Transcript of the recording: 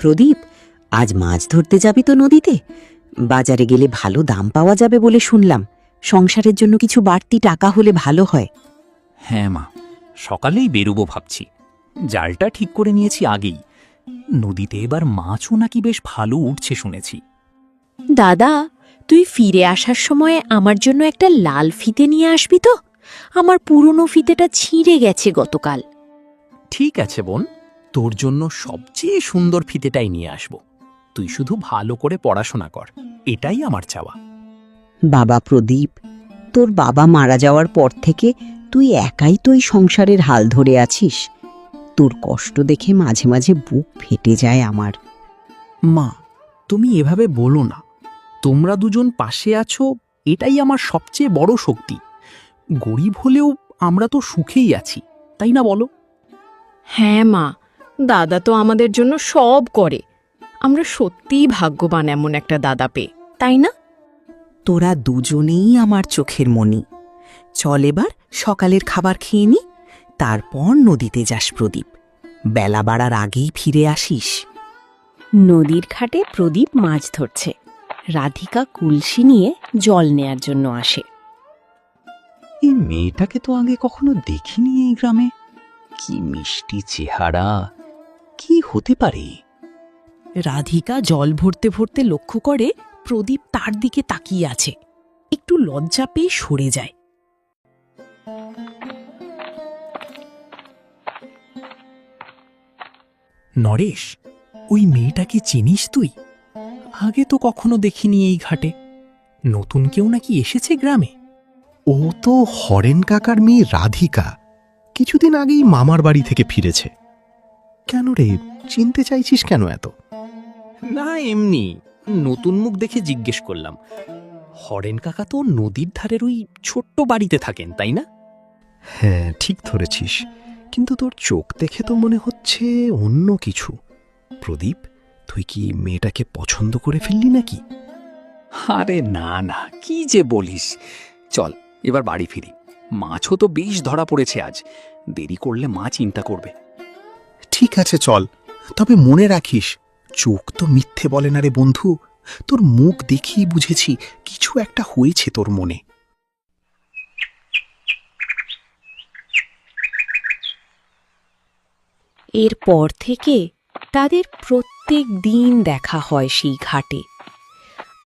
প্রদীপ, আজ মাছ ধরতে যাবি তো নদীতে? বাজারে গেলে ভালো দাম পাওয়া যাবে বলে শুনলাম। সংসারের জন্য কিছু বাড়তি টাকা হলে ভালো হয়। হ্যাঁ মা, সকালেই বেরোবো ভাবছি। জালটা ঠিক করে নিয়েছি আগেই। নদীতে এবার মাছও নাকি বেশ ভালো উঠছে শুনেছি। দাদা, তুই ফিরে আসার সময় আমার জন্য একটা লাল ফিতে নিয়ে আসবি তো? আমার পুরনো ফিতেটা ছিঁড়ে গেছে গতকাল। ঠিক আছে বোন, তোর জন্য সবচেয়ে সুন্দর ফিতেটাই নিয়ে আসব। তুই শুধু ভালো করে পড়াশোনা কর, এটাই আমার চাওয়া। বাবা প্রদীপ, তোর বাবা মারা যাওয়ার পর থেকে তুই একাই তো এই সংসারের হাল ধরে আছিস। তোর কষ্ট দেখে মাঝে মাঝে বুক ফেটে যায় আমার। মা, তুমি এভাবে বলো না। তোমরা দুজন পাশে আছো, এটাই আমার সবচেয়ে বড় শক্তি। গরিব হলেও আমরা তো সুখেই আছি, তাই না বলো? হ্যাঁ মা, দাদা তো আমাদের জন্য সব করে। আমরা সত্যিই ভাগ্যবান এমন একটা দাদা পেয়ে, তাই না? তোরা দুজনেই আমার চোখের মণি। চল এবার সকালের খাবার খেয়ে নি, তারপর নদীতে যাস প্রদীপ। বেলা বাড়ার আগেই ফিরে আসিস। নদীর ঘাটে প্রদীপ মাছ ধরছে। রাধিকা কলসি নিয়ে জল নেয়ার জন্য আসে। এই মেয়েটাকে তো আগে কখনো দেখিনি এই গ্রামে। কি মিষ্টি চেহারা, কি হতে পারে? রাধিকা জল ভরতে ভরতে লক্ষ্য করে প্রদীপ তার দিকে তাকিয়ে আছে। একটু লজ্জা পেয়ে সরে যায়। নরেশ, ওই মেয়েটাকে চিনিস তুই? আগে তো কখনো দেখিনি এই ঘাটে। নতুন কেউ নাকি এসেছে গ্রামে? ও তো হরেন কাকার মেয়ে রাধিকা। কিছুদিন আগেই মামার বাড়ি থেকে ফিরেছে। কেন রে, চিনতে চাইছিস কেন এত? না, এমনি নতুন মুখ দেখে জিজ্ঞেস করলাম। হরেন কাকা তো নদীর ধারের ওই ছোট্ট বাড়িতে থাকেন, তাই না? হ্যাঁ, ঠিক ধরেছিস, কিন্তু তোর চোখ দেখে তো মনে হচ্ছে অন্য কিছু। প্রদীপ, তুই কি মেয়েটাকে পছন্দ করে ফেললি নাকি? আরে না না, কি যে বলিস। চল এবার বাড়ি ফিরি। মাছও তো বেশ ধরা পড়েছে আজ। দেরি করলে মা চিন্তা করবে। ঠিক আছে চল, তবে মনে রাখিস, চোখ তো মিথ্যে বলে না রে বন্ধু। তোর মুখ দেখেই বুঝেছি কিছু একটা হয়েছে তোর মনে। এরপর থেকে তাদের প্রত্যেক দিন দেখা হয় সেই ঘাটে।